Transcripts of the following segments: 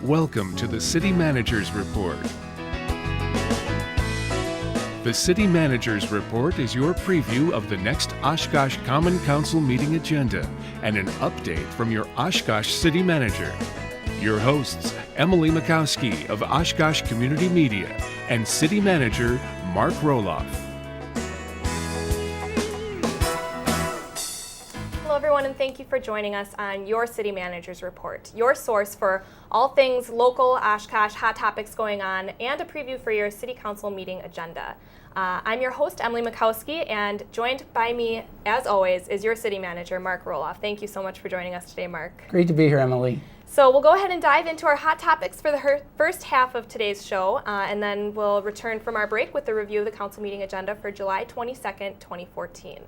Welcome to the City Manager's Report. The City Manager's Report is your preview of the next Oshkosh Common Council meeting agenda and an update from your Oshkosh City Manager. Your hosts, Emily Mikowski of Oshkosh Community Media and City Manager Mark Roloff. Hello everyone, and thank you for joining us on your City Manager's Report, your source for all things local Oshkosh, hot topics going on, and a preview for your City Council meeting agenda. I'm your host, Emily Mikowski, and joined by me, as always, is your City Manager, Mark Roloff. Thank you so much for joining us today, Mark. Great to be here, Emily. So we'll go ahead and dive into our hot topics for the first half of today's show, and then we'll return from our break with a review of the council meeting agenda for July 22nd, 2014.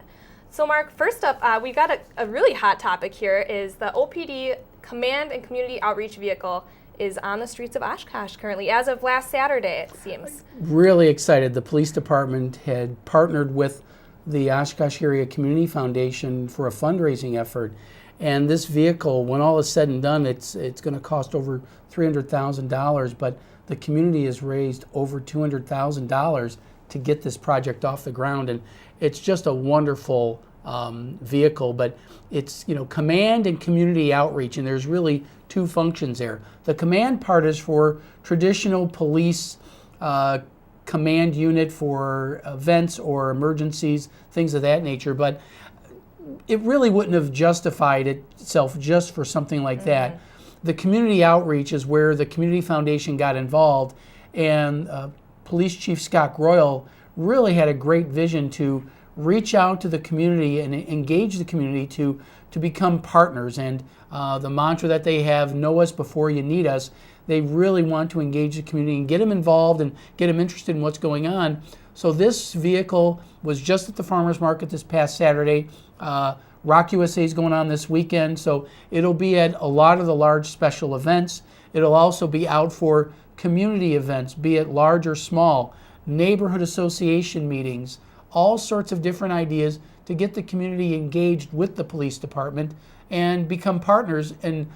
So Mark, first up, we've got a really hot topic here is the OPD Command and Community Outreach Vehicle is on the streets of Oshkosh currently, as of last Saturday, it seems. Really excited. The police department had partnered with the Oshkosh Area Community Foundation for a fundraising effort. And this vehicle, when all is said and done, it's going to cost over $300,000, but the community has raised over $200,000 to get this project off the ground. And it's just a wonderful vehicle, but it's, command and community outreach, and there's really two functions there. The command part is for traditional police command unit for events or emergencies, things of that nature, but it really wouldn't have justified itself just for something like that. The community outreach is where the Community Foundation got involved, and Police Chief Scott Royal really had a great vision to reach out to the community and engage the community to become partners. And the mantra that they have, know us before you need us, they really want to engage the community and get them involved and get them interested in what's going on. So this vehicle was just at the farmers market this past Saturday. Rock USA is going on this weekend, so it'll be at a lot of the large special events. It'll also be out for community events, be it large or small, neighborhood association meetings, all sorts of different ideas to get the community engaged with the police department and become partners in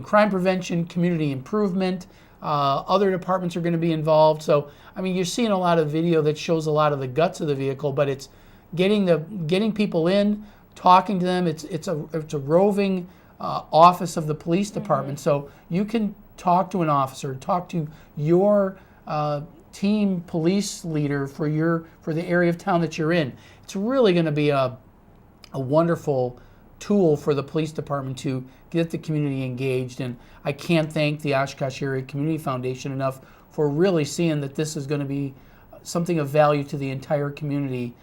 crime prevention, community improvement. Other departments are going to be involved. So, you're seeing a lot of video that shows a lot of the guts of the vehicle, but it's getting people in, talking to them. It's a roving office of the police department. So you can talk to an officer, talk to your team police leader for the area of town that you're in. It's really going to be a wonderful tool for the police department to get the community engaged. And I can't thank the Oshkosh Area Community Foundation enough for really seeing that this is going to be something of value to the entire community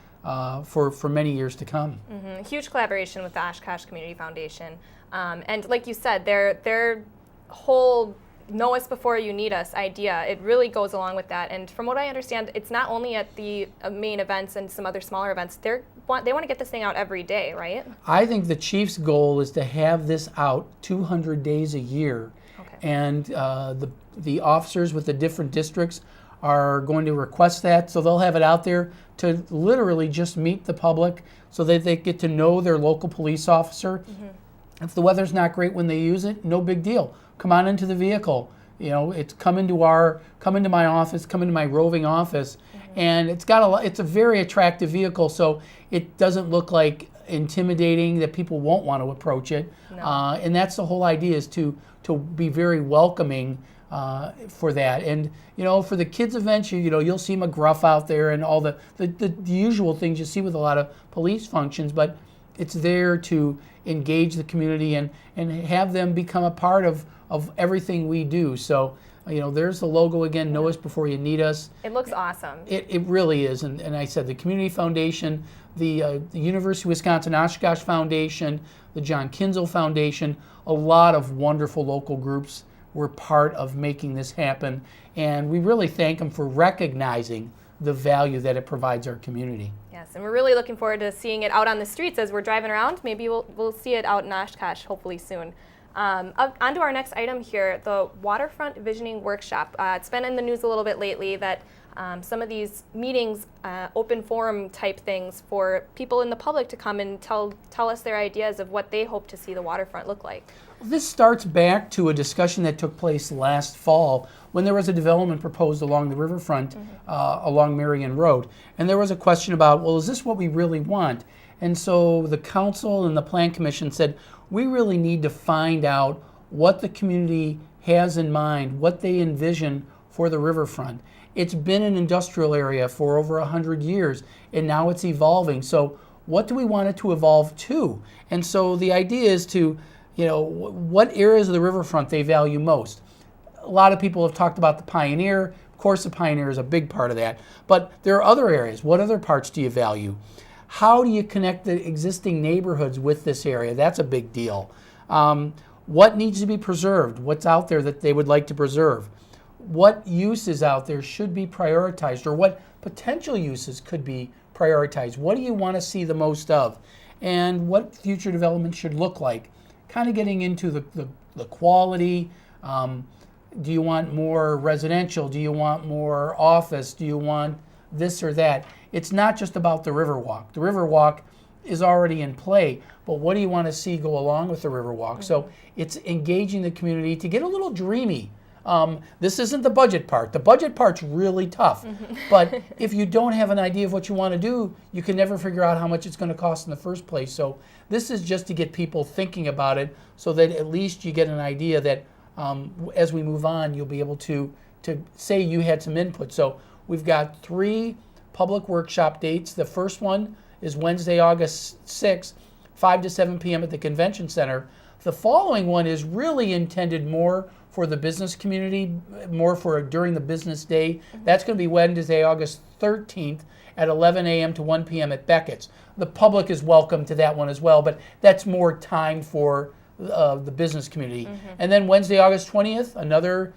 for many years to come. Huge collaboration with the Oshkosh Community Foundation. And like you said, their whole know us before you need us idea, it really goes along with that. And from what I understand, it's not only at the main events and some other smaller events. They want to get this thing out every day, right? I think the chief's goal is to have this out 200 days a year. Okay. And the officers with the different districts are going to request that, so they'll have it out there to literally just meet the public so that they get to know their local police officer. If the weather's not great when they use it, no big deal. Come on into the vehicle. It's come into my office, come into my roving office, and it's a very attractive vehicle, so it doesn't look like intimidating that people won't want to approach it. No. And that's the whole idea, is to be very welcoming for that. And for the kids events, you'll see McGruff out there and all the usual things you see with a lot of police functions, but it's there to engage the community and have them become a part of everything we do. So there's the logo again, know us before you need us. It looks awesome. It really is. And I said the Community Foundation, the University of Wisconsin Oshkosh Foundation, the John Kinzel Foundation, a lot of wonderful local groups were part of making this happen. And we really thank them for recognizing the value that it provides our community. Yes, and we're really looking forward to seeing it out on the streets as we're driving around. Maybe we'll see it out in Oshkosh hopefully soon. On to our next item here, the Waterfront Visioning Workshop. It's been in the news a little bit lately that some of these meetings, open forum type things for people in the public to come and tell us their ideas of what they hope to see the waterfront look like. This starts back to a discussion that took place last fall when there was a development proposed along the riverfront, along Marion Road. And there was a question about, well, is this what we really want? And so the council and the plan commission said, we really need to find out what the community has in mind, what they envision for the riverfront. It's been an industrial area for over 100 years, and now it's evolving. So what do we want it to evolve to? And so the idea is to, what areas of the riverfront they value most. A lot of people have talked about the Pioneer. Of course, the Pioneer is a big part of that. But there are other areas. What other parts do you value? How do you connect the existing neighborhoods with this area? That's a big deal. What needs to be preserved? What's out there that they would like to preserve? What uses out there should be prioritized, or what potential uses could be prioritized? What do you want to see the most of? And what future development should look like? Kind of getting into the quality. Do you want more residential? Do you want more office? Do you want this or that? It's not just about the Riverwalk. The Riverwalk is already in play, but what do you want to see go along with the Riverwalk? Mm-hmm. So it's engaging the community to get a little dreamy. This isn't the budget part. The budget part's really tough. Mm-hmm. But if you don't have an idea of what you want to do, you can never figure out how much it's going to cost in the first place. So this is just to get people thinking about it so that at least you get an idea that as we move on, you'll be able to say you had some input. So we've got 3 public workshop dates. The first one is Wednesday, August 6th, 5 to 7 p.m. at the Convention Center. The following one is really intended more for the business community, more for during the business day. That's going to be Wednesday, August 13th at 11 a.m. to 1 p.m. at Beckett's. The public is welcome to that one as well, but that's more time for the business community. Mm-hmm. And then Wednesday, August 20th, another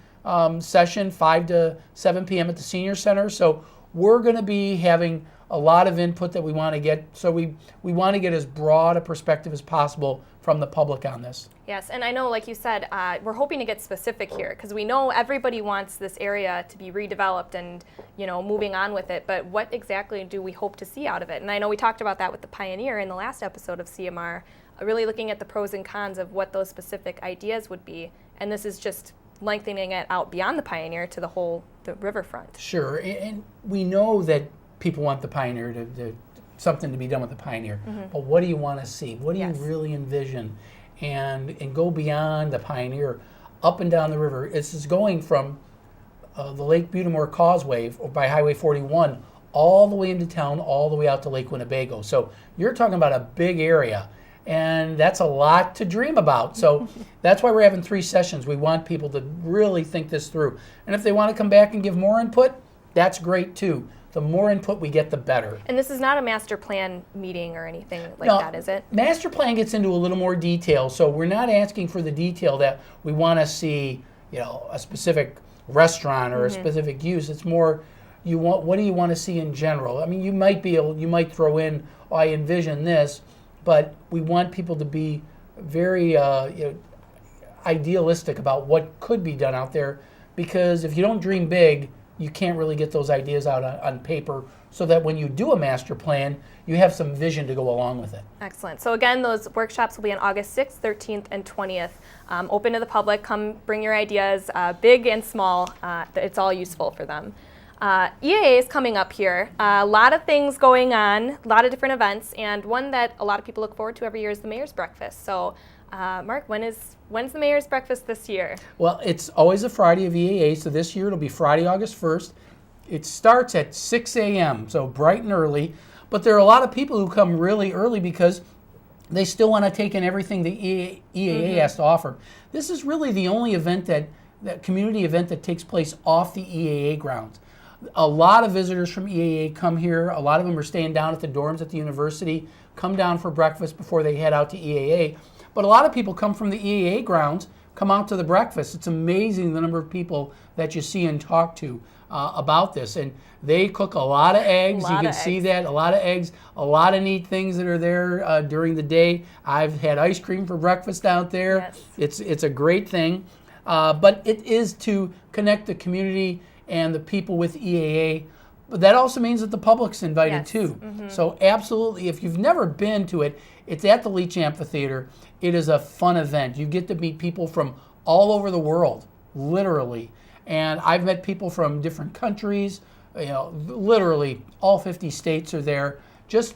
session, 5 to 7 p.m. at the Senior Center. So we're going to be having a lot of input that we want to get. So we want to get as broad a perspective as possible from the public on this. Yes, and I know, like you said, we're hoping to get specific here because we know everybody wants this area to be redeveloped and, moving on with it, but what exactly do we hope to see out of it? And I know we talked about that with the Pioneer in the last episode of CMR, really looking at the pros and cons of what those specific ideas would be, and this is just lengthening it out beyond the Pioneer to the riverfront. Sure, and we know that people want the Pioneer to something to be done with the Pioneer. Mm-hmm. But what do you want to see? What do you really envision? And go beyond the Pioneer, up and down the river. This is going from the Lake Butamore Causeway by Highway 41 all the way into town, all the way out to Lake Winnebago. So you're talking about a big area, and that's a lot to dream about. So that's why we're having 3 sessions. We want people to really think this through. And if they want to come back and give more input, that's great too. The more input we get, the better. And this is not a master plan meeting or anything like that, is it? Master plan gets into a little more detail, so we're not asking for the detail that we want to see, a specific restaurant or a specific use. It's more, what do you want to see in general? I mean, you might throw in, I envision this, but we want people to be very idealistic about what could be done out there, because if you don't dream big, you can't really get those ideas out on paper, so that when you do a master plan, you have some vision to go along with it. Excellent. So again, those workshops will be on August 6th, 13th, and 20th. Open to the public. Come bring your ideas, big and small. It's all useful for them. EAA is coming up here. A lot of things going on, a lot of different events, and one that a lot of people look forward to every year is the Mayor's Breakfast. So Mark, when's the Mayor's Breakfast this year? Well, it's always a Friday of EAA, so this year it'll be Friday, August 1st. It starts at 6 a.m., so bright and early, but there are a lot of people who come really early because they still want to take in everything the EAA has to offer. This is really the only event that community event that takes place off the EAA grounds. A lot of visitors from EAA come here. A lot of them are staying down at the dorms at the university, come down for breakfast before they head out to EAA. But a lot of people come from the EAA grounds, come out to the breakfast. It's amazing the number of people that you see and talk to about this. And they cook a lot of eggs. You can see that, a lot of eggs, a lot of neat things that are there during the day. I've had ice cream for breakfast out there. Yes. It's a great thing. But it is to connect the community and the people with EAA. But that also means that the public's invited too. So absolutely, if you've never been to it, it's at the Leach Amphitheater. It is a fun event. You get to meet people from all over the world, literally. And I've met people from different countries, literally all 50 states are there, just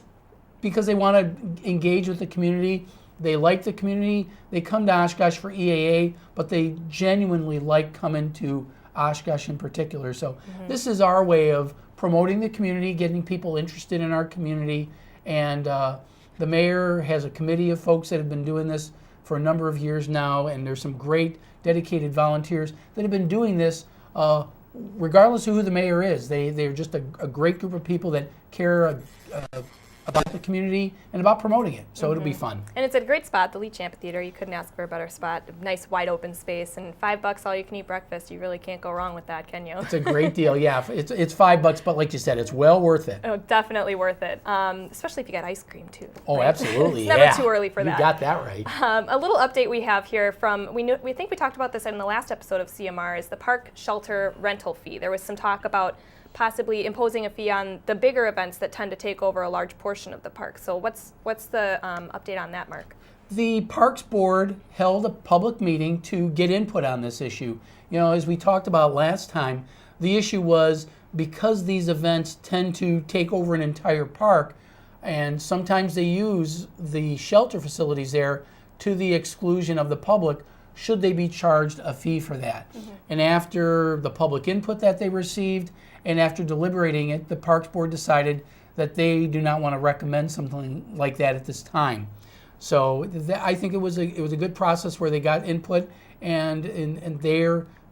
because they want to engage with the community. They like the community. They come to Oshkosh for EAA, but they genuinely like coming to Oshkosh in particular. So this is our way of promoting the community, getting people interested in our community. And the mayor has a committee of folks that have been doing this for a number of years now, and there's some great dedicated volunteers that have been doing this regardless of who the mayor is. They're just a great group of people that care about the community and about promoting it. So it'll be fun. And it's a great spot, the Leach Amphitheater. You couldn't ask for a better spot. Nice wide open space, and $5 all you can eat breakfast. You really can't go wrong with that, can you? It's a great deal. Yeah, it's $5, but like you said, it's well worth it. Oh, definitely worth it. Especially if you get ice cream too. Oh, right? absolutely. It's never too early for that. You got that right. A little update we have here from we think we talked about this in the last episode of CMR is the park shelter rental fee. There was some talk about possibly imposing a fee on the bigger events that tend to take over a large portion of the park. So what's the update on that, Mark? The Parks Board held a public meeting to get input on this issue. As we talked about last time, the issue was because these events tend to take over an entire park, and sometimes they use the shelter facilities there to the exclusion of the public, should they be charged a fee for that? And after the public input that they received, and after deliberating it, the Parks Board decided that they do not want to recommend something like that at this time. So I think it was a good process where they got input, and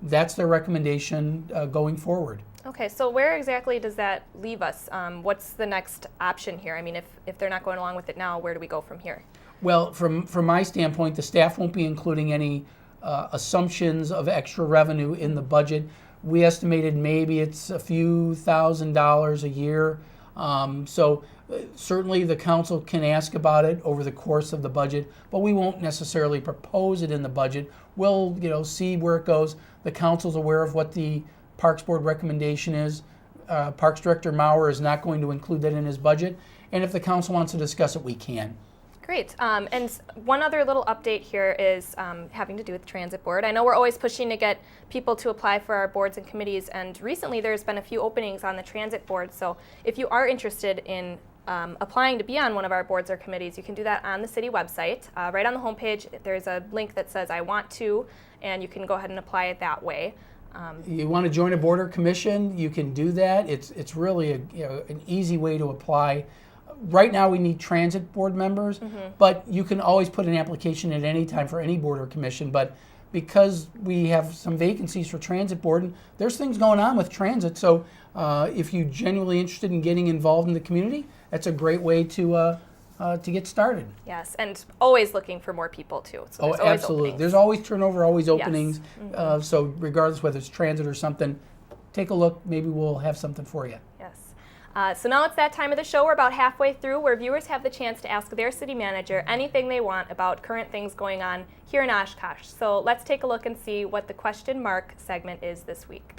that's their recommendation going forward. Okay, so where exactly does that leave us? What's the next option here? I mean, if they're not going along with it now, where do we go from here? Well, from my standpoint, the staff won't be including any assumptions of extra revenue in the budget. We estimated maybe it's a few $1,000s a year. So certainly the council can ask about it over the course of the budget, but we won't necessarily propose it in the budget. We'll see where it goes. The council's aware of what the Parks Board recommendation is. Parks Director Maurer is not going to include that in his budget, and if the council wants to discuss it, we can. Great. And one other little update here is having to do with the Transit Board. I know we're always pushing to get people to apply for our boards and committees, and recently there's been a few openings on the Transit Board. So if you are interested in applying to be on one of our boards or committees, you can do that on the city website. Right on the homepage, there's a link that says I want to, and you can go ahead and apply it that way. You want to join a board or commission, you can do that. It's really an easy way to apply. Right now we need Transit Board members, but you can always put an application at any time for any board or commission. But because we have some vacancies for Transit Board, and there's things going on with transit, so if you're genuinely interested in getting involved in the community, that's a great way to get started. Yes, and always looking for more people too. So there's always absolutely. Openings. There's always turnover, always openings. Yes. So regardless whether it's transit or something, take a look. Maybe we'll have something for you. Yes. So now it's that time of the show. We're about halfway through where viewers have the chance to ask their city manager anything they want about current things going on here in Oshkosh. So let's take a look and see what the question mark segment is this week.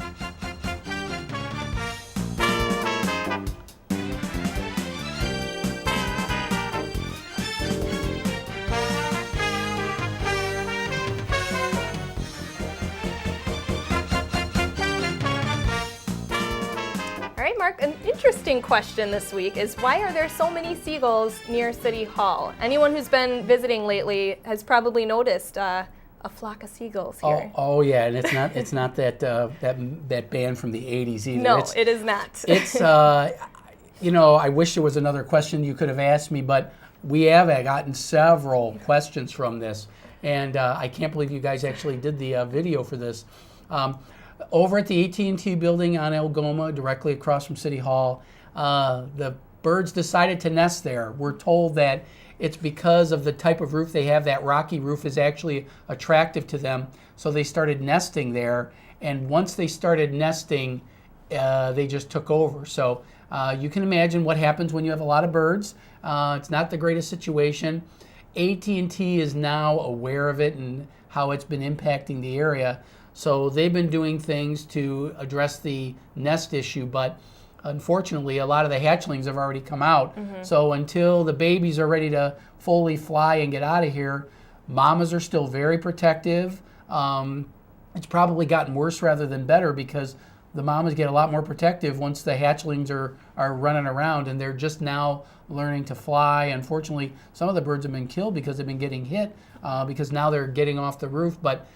All right, Mark, an interesting question this week is why are there so many seagulls near City Hall? Anyone who's been visiting lately has probably noticed a flock of seagulls here. Oh yeah, and it's not that that band from the 80s either. No, it is not. It's I wish there was another question you could have asked me, but we have gotten several questions from this, and I can't believe you guys actually did the video for this. Over at the AT&T building on Algoma, directly across from City Hall, the birds decided to nest there. We're told that it's because of the type of roof they have. That rocky roof is actually attractive to them, so they started nesting there. And once they started nesting, they just took over. So you can imagine what happens when you have a lot of birds. It's not the greatest situation. AT&T is now aware of it and how it's been impacting the area. So they've been doing things to address the nest issue, but unfortunately, a lot of the hatchlings have already come out. So until the babies are ready to fully fly and get out of here, mamas are still very protective. It's probably gotten worse rather than better because the mamas get a lot more protective once the hatchlings are running around, and they're just now learning to fly. Unfortunately, some of the birds have been killed because they've been getting hit because now they're getting off the roof. But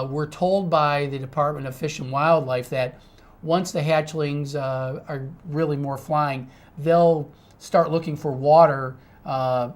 we're told by the Department of Fish and Wildlife that once the hatchlings are really more flying, they'll start looking for water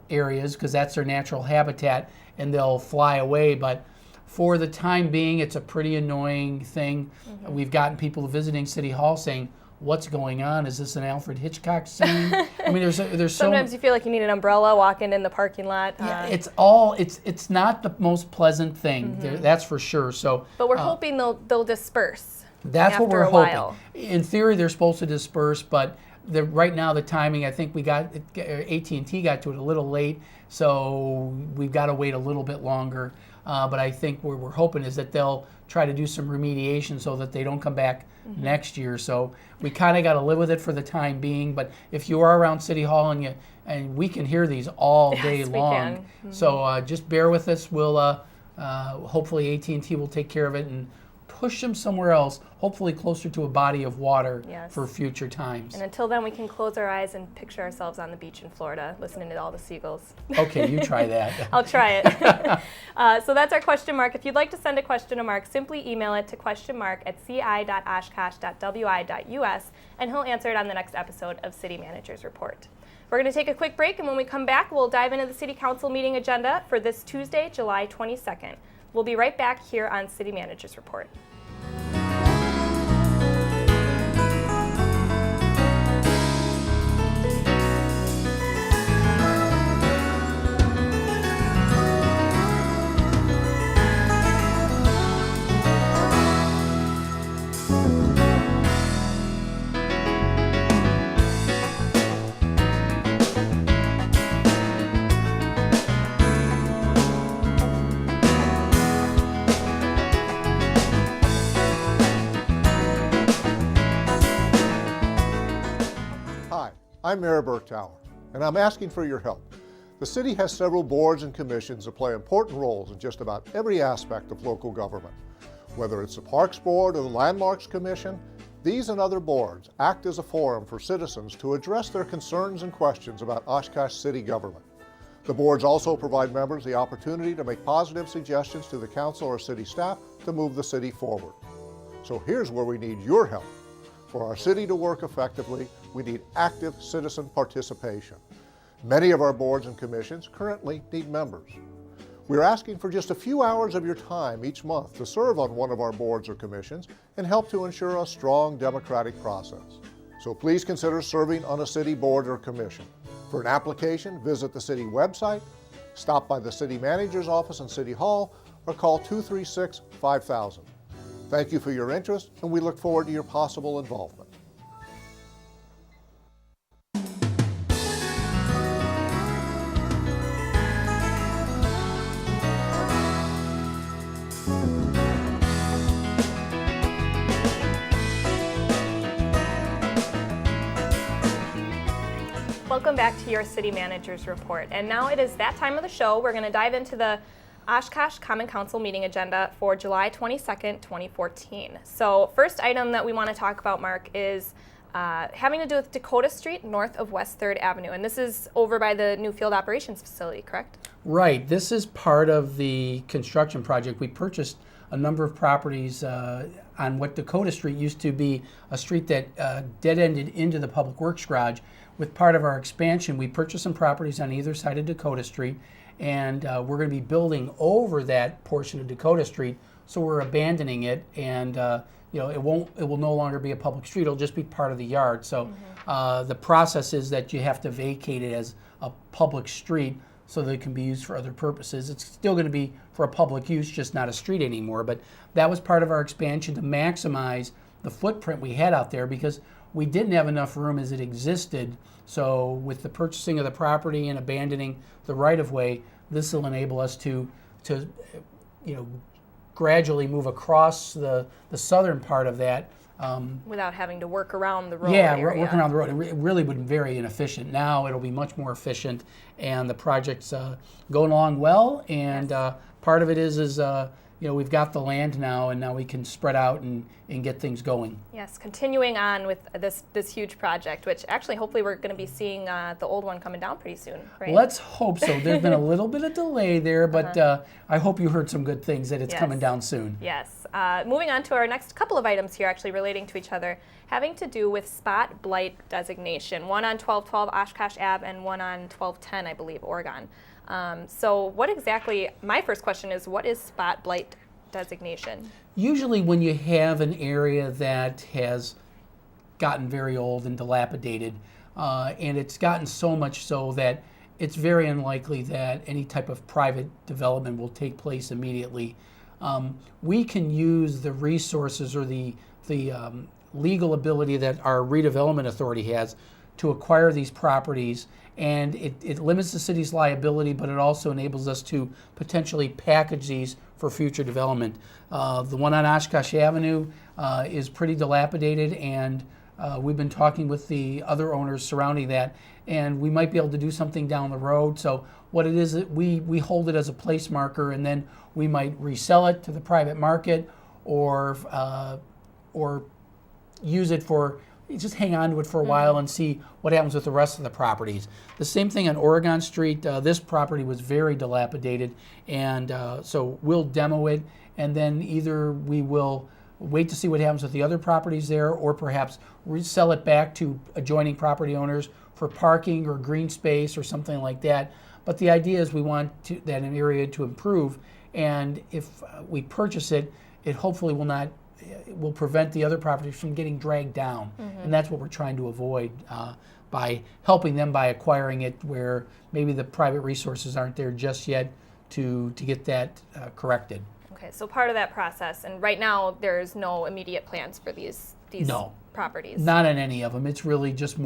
areas because that's their natural habitat, and they'll fly away. But for the time being, it's a pretty annoying thing. We've gotten people visiting City Hall saying, "What's going on? Is this an Alfred Hitchcock scene?" I mean, there's sometimes you feel like you need an umbrella walking in the parking lot. Yeah, it's not the most pleasant thing. That's for sure. So, but we're hoping they'll disperse. That's what we're after a hoping. while. In theory, they're supposed to disperse, but right now the timing, I think AT&T got to it a little late, so we've got to wait a little bit longer. But I think what we're hoping is that they'll try to do some remediation so that they don't come back next year. So we kind of got to live with it for the time being. But if you are around City Hall and we can hear these all day long, so just bear with us. We'll hopefully AT&T will take care of it and push them somewhere else, hopefully closer to a body of water for future times. And until then, we can close our eyes and picture ourselves on the beach in Florida, listening to all the seagulls. Okay, you try that. I'll try it. So that's our question mark. If you'd like to send a question to Mark, simply email it to questionmark@ci.oshkosh.wi.us, and he'll answer it on the next episode of City Manager's Report. We're going to take a quick break, and when we come back, we'll dive into the City Council meeting agenda for this Tuesday, July 22nd. We'll be right back here on City Manager's Report. I'm Mayor Bergtauer, and I'm asking for your help. The city has several boards and commissions that play important roles in just about every aspect of local government. Whether it's the Parks Board or the Landmarks Commission, these and other boards act as a forum for citizens to address their concerns and questions about Oshkosh city government. The boards also provide members the opportunity to make positive suggestions to the council or city staff to move the city forward. So here's where we need your help. For our city to work effectively, we need active citizen participation. Many of our boards and commissions currently need members. We're asking for just a few hours of your time each month to serve on one of our boards or commissions and help to ensure a strong democratic process. So please consider serving on a city board or commission. For an application, visit the city website, stop by the city manager's office in City Hall, or call 236-5000. Thank you for your interest, and we look forward to your possible involvement. Welcome back to your City Manager's Report. And now it is that time of the show. We're going to dive into the Oshkosh Common Council meeting agenda for July 22nd, 2014. So first item that we want to talk about, Mark, is having to do with Dakota Street north of West 3rd Avenue. And this is over by the new field operations facility, correct? Right. This is part of the construction project. We purchased a number of properties on what Dakota Street used to be a street that dead-ended into the Public Works garage. With part of our expansion, we purchased some properties on either side of Dakota Street, and we're going to be building over that portion of Dakota Street, so we're abandoning it and it will no longer be a public street. It'll just be part of the yard. So the process is that you have to vacate it as a public street so that it can be used for other purposes. It's still going to be for a public use, just not a street anymore. But that was part of our expansion to maximize the footprint we had out there, because we didn't have enough room as it existed. So with the purchasing of the property and abandoning the right-of-way, this will enable us to gradually move across the southern part of that. Without having to work around the road. Yeah, working around the road. It really would be very inefficient. Now it'll be much more efficient, and the project's going along well. And part of it is we've got the land now, and now we can spread out and get things going. Yes, continuing on with this huge project, which actually hopefully we're going to be seeing the old one coming down pretty soon, right? Let's hope so. There's been a little bit of delay there, but I hope you heard some good things that it's coming down soon. Yes. Moving on to our next couple of items here, actually relating to each other, having to do with spot blight designation, one on 1212 Oshkosh Ave and one on 1210, I believe, Oregon. So what exactly, my first question is, what is spot blight designation? Usually when you have an area that has gotten very old and dilapidated, and it's gotten so much so that it's very unlikely that any type of private development will take place immediately, we can use the resources or the legal ability that our redevelopment authority has to acquire these properties, and it limits the city's liability, but it also enables us to potentially package these for future development. The one on Oshkosh Avenue is pretty dilapidated, and we've been talking with the other owners surrounding that, and we might be able to do something down the road. So what it is, we hold it as a place marker, and then we might resell it to the private market, or use it for, just hang on to it for a while and see what happens with the rest of the properties. The same thing on Oregon Street. This property was very dilapidated, and so we'll demo it, and then either we will wait to see what happens with the other properties there, or perhaps resell it back to adjoining property owners for parking or green space or something like that. But the idea is we want that an area to improve, and if we purchase it, it hopefully will prevent the other properties from getting dragged down. And that's what we're trying to avoid by helping them by acquiring it where maybe the private resources aren't there just yet to get that corrected. Okay, so part of that process, and right now there's no immediate plans for these properties. Not on any of them. It's really just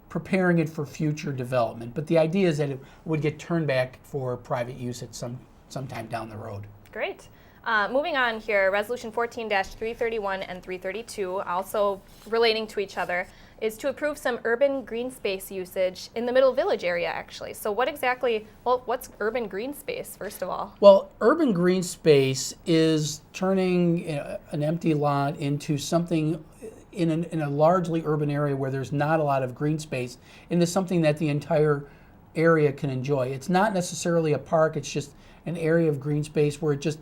preparing it for future development. But the idea is that it would get turned back for private use at sometime down the road. Great. Moving on here, Resolution 14-331 and 332, also relating to each other, is to approve some urban green space usage in the Middle Village area, actually. So what's urban green space, first of all? Well, urban green space is turning an empty lot into something in a largely urban area where there's not a lot of green space, into something that the entire area can enjoy. It's not necessarily a park, it's just an area of green space where it just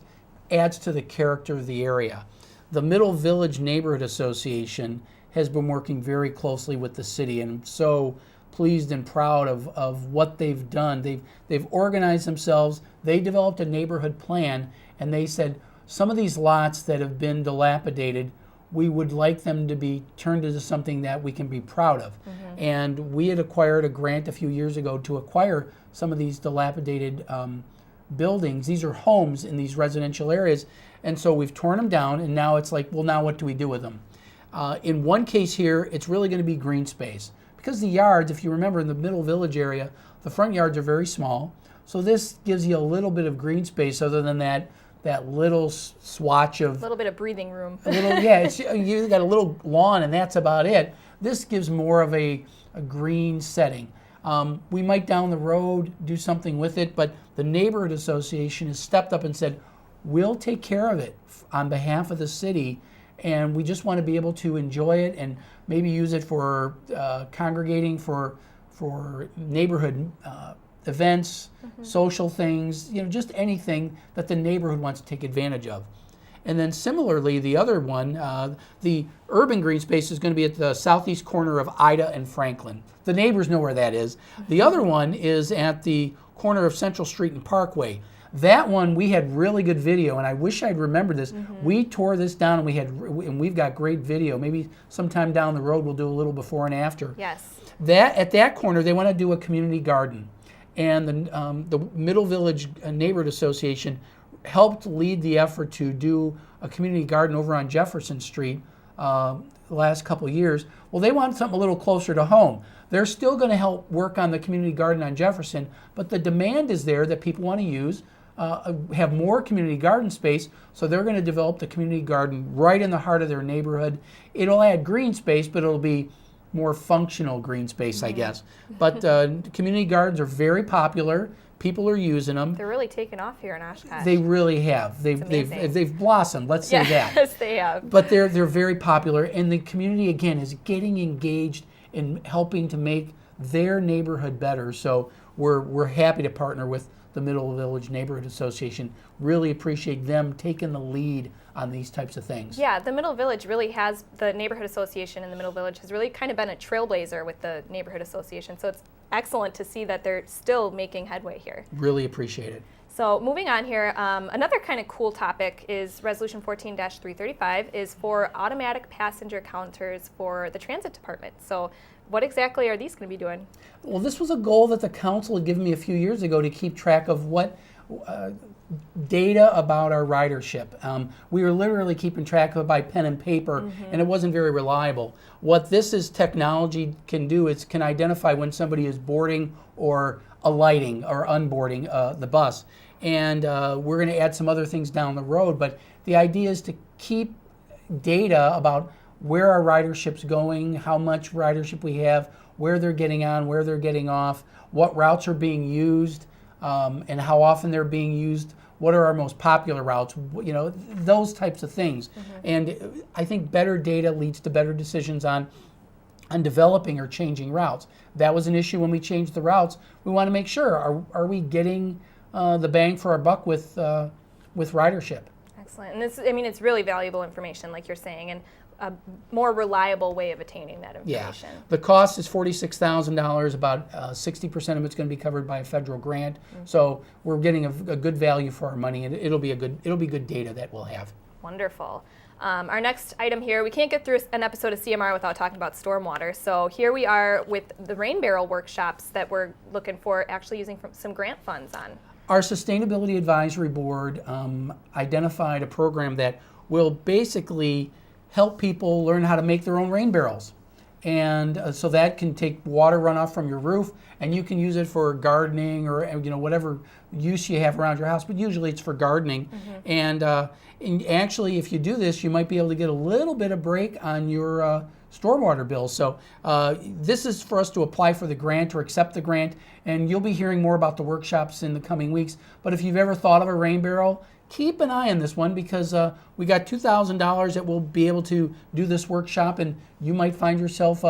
adds to the character of the area. The Middle Village Neighborhood Association has been working very closely with the city, and I'm so pleased and proud of what they've done. They've organized themselves, they developed a neighborhood plan, and they said some of these lots that have been dilapidated, we would like them to be turned into something that we can be proud of. And we had acquired a grant a few years ago to acquire some of these dilapidated buildings. These are homes in these residential areas, and so we've torn them down, and now it's like, well, now what do we do with them? In one case here, it's really going to be green space, because the yards, if you remember, in the Middle Village area, the front yards are very small, so this gives you a little bit of green space other than that little swatch of... A little bit of breathing room. You got a little lawn, and that's about it. This gives more of a green setting. We might down the road do something with it, but the neighborhood association has stepped up and said, we'll take care of it on behalf of the city, and we just want to be able to enjoy it and maybe use it for congregating for neighborhood events, social things, just anything that the neighborhood wants to take advantage of. And then similarly, the other one, the urban green space is going to be at the southeast corner of Ida and Franklin. The neighbors know where that is. The other one is at the corner of Central Street and Parkway. That one, we had really good video, and I wish I'd remembered this. We tore this down, and we've got great video. Maybe sometime down the road we'll do a little before and after. Yes. At that corner, they want to do a community garden, and the Middle Village Neighborhood Association helped lead the effort to do a community garden over on Jefferson Street the last couple of years. Well, they want something a little closer to home. They're still going to help work on the community garden on Jefferson, but the demand is there that people want to use, have more community garden space, so they're going to develop the community garden right in the heart of their neighborhood. It'll add green space, but it'll be more functional green space, I guess. But community gardens are very popular. People are using them. They're really taken off here in Oshkosh. They really have. They've blossomed. Let's say that. Yes, they have. But they're very popular, and the community again is getting engaged in helping to make their neighborhood better. So we're happy to partner with the Middle Village Neighborhood Association. Really appreciate them taking the lead on these types of things. Yeah, the Middle Village really has, the Neighborhood Association in the Middle Village has really kind of been a trailblazer with the Neighborhood Association. So it's excellent to see that they're still making headway here. Really appreciate it. So moving on here, another kind of cool topic is Resolution 14-335 is for automatic passenger counters for the transit department. So what exactly are these going to be doing? Well, this was a goal that the council had given me a few years ago to keep track of what data about our ridership. We were literally keeping track of it by pen and paper, and it wasn't very reliable. What this is technology can do is can identify when somebody is boarding or alighting or unboarding the bus. And we're going to add some other things down the road, but the idea is to keep data about where our ridership's going, how much ridership we have, where they're getting on, where they're getting off, what routes are being used, and how often they're being used, what are our most popular routes, you know, those types of things. And I think better data leads to better decisions on developing or changing routes. That was an issue when we changed the routes. We want to make sure, are we getting the bang for our buck with ridership? Excellent. And this, I mean, it's really valuable information, like you're saying, and a more reliable way of attaining that information. Yeah. The cost is $46,000. About 60% of it's going to be covered by a federal grant. So we're getting a good value for our money, and it'll be good data that we'll have. Wonderful. Our next item here, we can't get through an episode of CMR without talking about stormwater. So here we are with the rain barrel workshops that we're looking for actually using some grant funds on. Our Sustainability Advisory Board identified a program that will basically help people learn how to make their own rain barrels. And so that can take water runoff from your roof, and you can use it for gardening or whatever use you have around your house, but usually it's for gardening. And actually, if you do this, you might be able to get a little bit of break on your stormwater bills. So this is for us to apply for the grant or accept the grant, and you'll be hearing more about the workshops in the coming weeks. But if you've ever thought of a rain barrel, keep an eye on this one, because we got $2,000 that will be able to do this workshop, and you might find yourself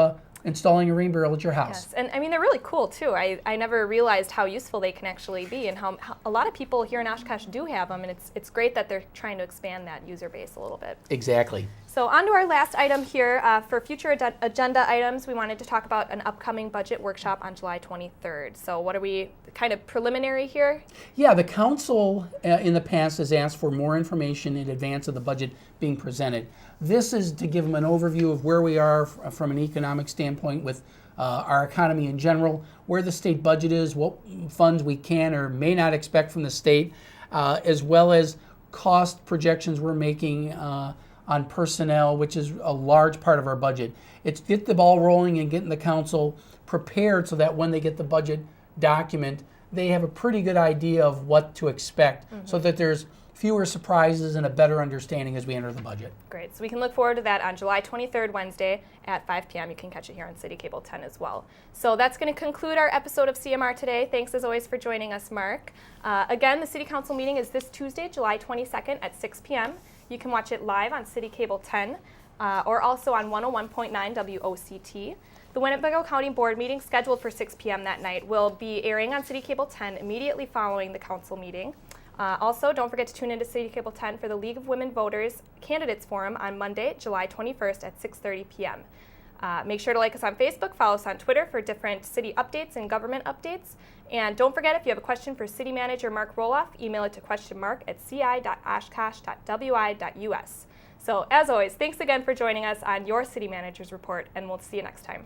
installing a rain barrel at your house. Yes, and I mean, they're really cool too. I never realized how useful they can actually be, and how a lot of people here in Oshkosh do have them, and it's great that they're trying to expand that user base a little bit. Exactly. So on to our last item here. For future agenda items, we wanted to talk about an upcoming budget workshop on July 23rd. So what are we, kind of preliminary here? Yeah, the council in the past has asked for more information in advance of the budget being presented. This is to give them an overview of where we are from an economic standpoint with our economy in general, where the state budget is, what funds we can or may not expect from the state, as well as cost projections we're making on personnel, which is a large part of our budget. It's get the ball rolling and getting the council prepared so that when they get the budget document, they have a pretty good idea of what to expect, so that there's fewer surprises and a better understanding as we enter the budget. Great. So we can look forward to that on July 23rd, Wednesday at 5 p.m. You can catch it here on City Cable 10 as well. So that's going to conclude our episode of CMR today. Thanks as always for joining us, Mark. Again, the City Council meeting is this Tuesday, July 22nd at 6 p.m. You can watch it live on City Cable 10 or also on 101.9 WOCT. The Winnebago County Board meeting, scheduled for 6 p.m. that night, will be airing on City Cable 10 immediately following the council meeting. Also, don't forget to tune into City Cable 10 for the League of Women Voters Candidates Forum on Monday, July 21st at 6:30 p.m. Make sure to like us on Facebook, follow us on Twitter for different city updates and government updates. And don't forget, if you have a question for City Manager Mark Roloff, email it to questionmark@ci.oshkosh.wi.us. So as always, thanks again for joining us on your City Manager's Report, and we'll see you next time.